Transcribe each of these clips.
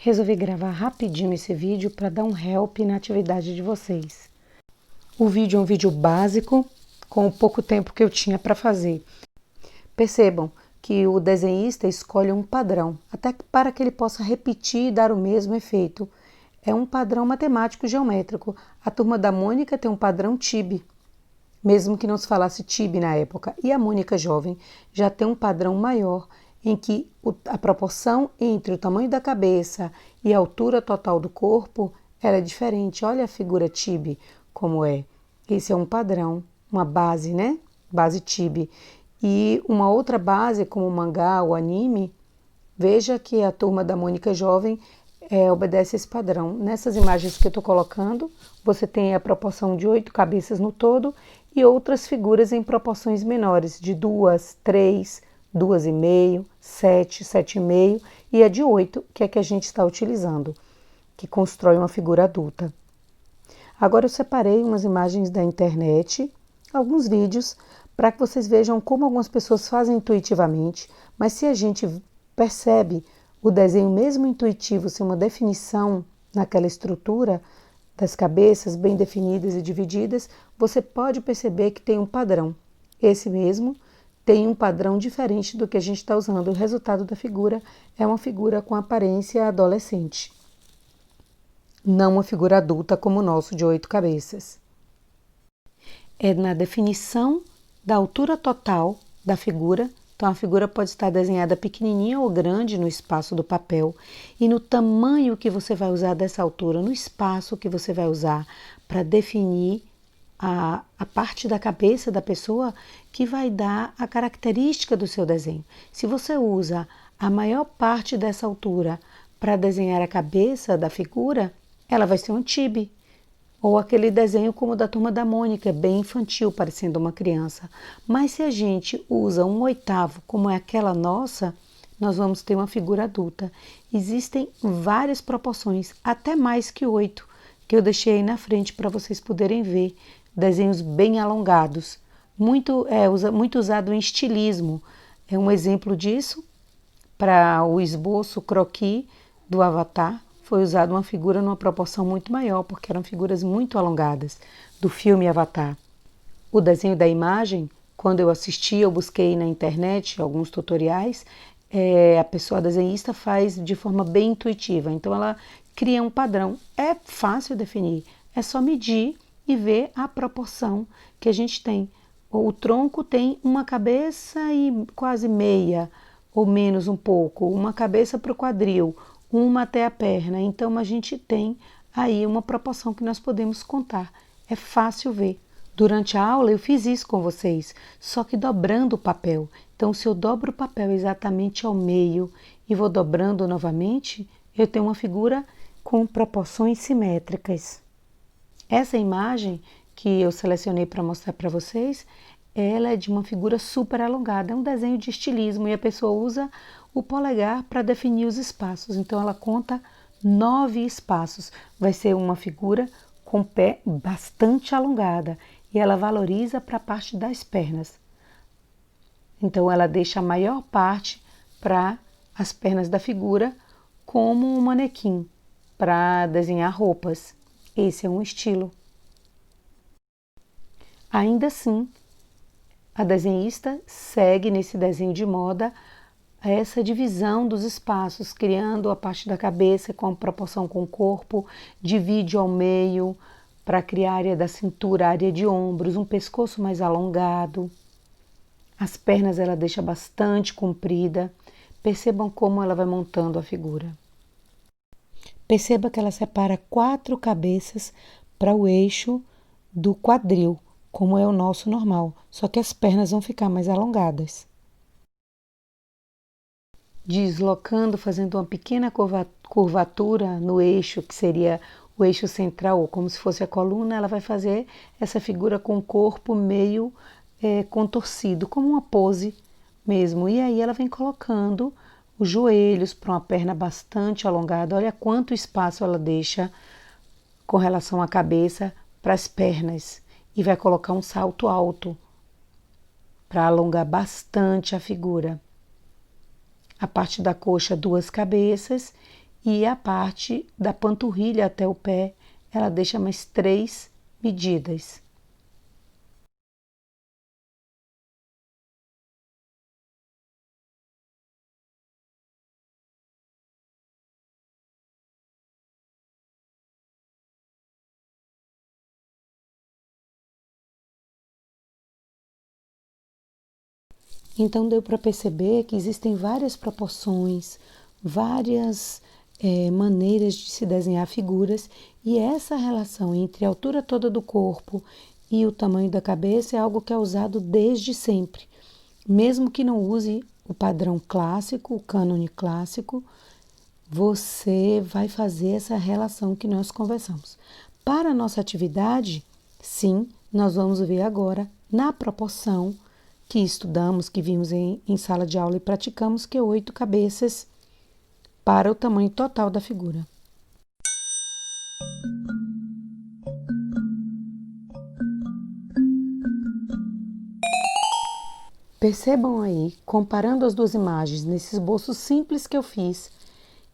Resolvi gravar rapidinho esse vídeo para dar um help na atividade de vocês. O vídeo é um vídeo básico, com o pouco tempo que eu tinha para fazer. Percebam que o desenhista escolhe um padrão, até para que ele possa repetir e dar o mesmo efeito. É um padrão matemático geométrico. A turma da Mônica tem um padrão TIB, mesmo que não se falasse TIB na época. E a Mônica jovem já tem um padrão maior, em que a proporção entre o tamanho da cabeça e a altura total do corpo era diferente. Olha a figura TIB como é. Esse é um padrão, uma base, né? Base TIB. E uma outra base, como o mangá, o anime, veja que a turma da Mônica jovem obedece esse padrão. Nessas imagens que eu estou colocando, você tem a proporção de 8 cabeças no todo e outras figuras em proporções menores, de 2, 3, 2,5, 7, 7,5 e a de 8, que é que a gente está utilizando, que constrói uma figura adulta. Agora eu separei umas imagens da internet, alguns vídeos, para que vocês vejam como algumas pessoas fazem intuitivamente, mas se a gente percebe o desenho mesmo intuitivo sem uma definição naquela estrutura das cabeças bem definidas e divididas, você pode perceber que tem um padrão. Esse mesmo tem um padrão diferente do que a gente está usando. O resultado da figura é uma figura com aparência adolescente, não uma figura adulta como o nosso de 8 cabeças. É na definição da altura total da figura. Então, a figura pode estar desenhada pequenininha ou grande no espaço do papel e no tamanho que você vai usar dessa altura, no espaço que você vai usar para definir a parte da cabeça da pessoa que vai dar a característica do seu desenho. Se você usa a maior parte dessa altura para desenhar a cabeça da figura, ela vai ser um tibi. Ou aquele desenho como o da Turma da Mônica, bem infantil, parecendo uma criança. Mas se a gente usa 1/8, como é aquela nossa, nós vamos ter uma figura adulta. Existem várias proporções, até mais que 8, que eu deixei aí na frente para vocês poderem ver. Desenhos bem alongados, muito usado em estilismo. É um exemplo disso, para o esboço croquis do Avatar, foi usada uma figura numa proporção muito maior, porque eram figuras muito alongadas do filme Avatar. O desenho da imagem, quando eu assisti, eu busquei na internet alguns tutoriais, a pessoa desenhista faz de forma bem intuitiva, então ela cria um padrão. É fácil definir, é só medir e ver a proporção que a gente tem. O tronco tem uma cabeça e quase meia, ou menos um pouco, uma cabeça para o quadril, uma até a perna. Então a gente tem aí uma proporção que nós podemos contar. É fácil ver. Durante a aula eu fiz isso com vocês, só que dobrando o papel. Então se eu dobro o papel exatamente ao meio e vou dobrando novamente, eu tenho uma figura com proporções simétricas. Essa imagem que eu selecionei para mostrar para vocês, ela é de uma figura super alongada, é um desenho de estilismo e a pessoa usa o polegar para definir os espaços. Então ela conta 9 espaços. Vai ser uma figura com pé bastante alongada e ela valoriza para a parte das pernas. Então ela deixa a maior parte para as pernas da figura como um manequim para desenhar roupas. Esse é um estilo. Ainda assim, a desenhista segue nesse desenho de moda essa divisão dos espaços, criando a parte da cabeça com a proporção com o corpo, divide ao meio para criar a área da cintura, a área de ombros, um pescoço mais alongado. As pernas ela deixa bastante comprida. Percebam como ela vai montando a figura. Perceba que ela separa 4 cabeças para o eixo do quadril, como é o nosso normal, só que as pernas vão ficar mais alongadas. Deslocando, fazendo uma pequena curvatura no eixo, que seria o eixo central, ou como se fosse a coluna, ela vai fazer essa figura com o corpo meio contorcido, como uma pose mesmo. E aí ela vem colocando os joelhos para uma perna bastante alongada. Olha quanto espaço ela deixa com relação à cabeça para as pernas. E vai colocar um salto alto para alongar bastante a figura. A parte da coxa, 2 cabeças e a parte da panturrilha até o pé, ela deixa mais 3 medidas. Então deu para perceber que existem várias proporções, várias maneiras de se desenhar figuras, e essa relação entre a altura toda do corpo e o tamanho da cabeça é algo que é usado desde sempre. Mesmo que não use o padrão clássico, o cânone clássico, você vai fazer essa relação que nós conversamos. Para a nossa atividade, sim, nós vamos ver agora na proporção que estudamos, que vimos em sala de aula e praticamos, que é 8 cabeças para o tamanho total da figura. Percebam aí, comparando as duas imagens, nesse esboço simples que eu fiz,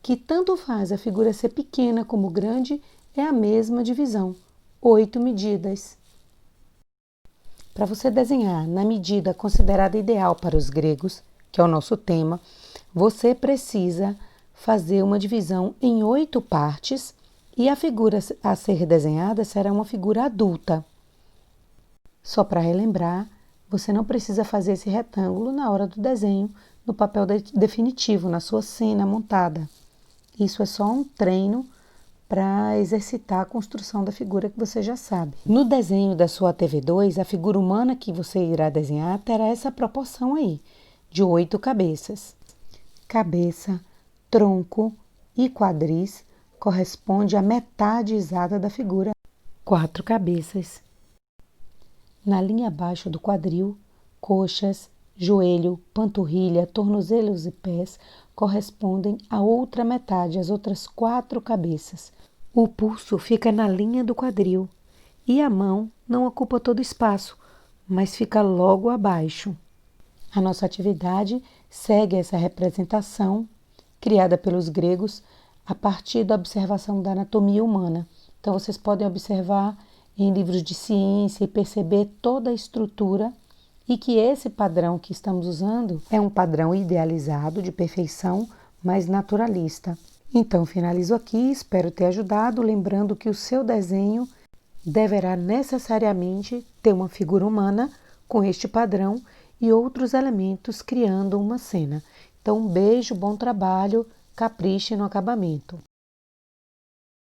que tanto faz a figura ser pequena como grande, é a mesma divisão, 8 medidas. Para você desenhar na medida considerada ideal para os gregos, que é o nosso tema, você precisa fazer uma divisão em 8 partes e a figura a ser desenhada será uma figura adulta. Só para relembrar, você não precisa fazer esse retângulo na hora do desenho, no papel definitivo, na sua cena montada. Isso é só um treino para exercitar a construção da figura que você já sabe. No desenho da sua TV2, a figura humana que você irá desenhar terá essa proporção aí, de 8 cabeças. Cabeça, tronco e quadris corresponde à metade exata da figura, 4 cabeças. Na linha abaixo do quadril, coxas, joelho, panturrilha, tornozelos e pés correspondem à outra metade, as outras 4 cabeças. O pulso fica na linha do quadril e a mão não ocupa todo o espaço, mas fica logo abaixo. A nossa atividade segue essa representação criada pelos gregos a partir da observação da anatomia humana. Então, vocês podem observar em livros de ciência e perceber toda a estrutura e que esse padrão que estamos usando é um padrão idealizado de perfeição, mas naturalista. Então, finalizo aqui, espero ter ajudado, lembrando que o seu desenho deverá necessariamente ter uma figura humana com este padrão e outros elementos criando uma cena. Então, um beijo, bom trabalho, capriche no acabamento.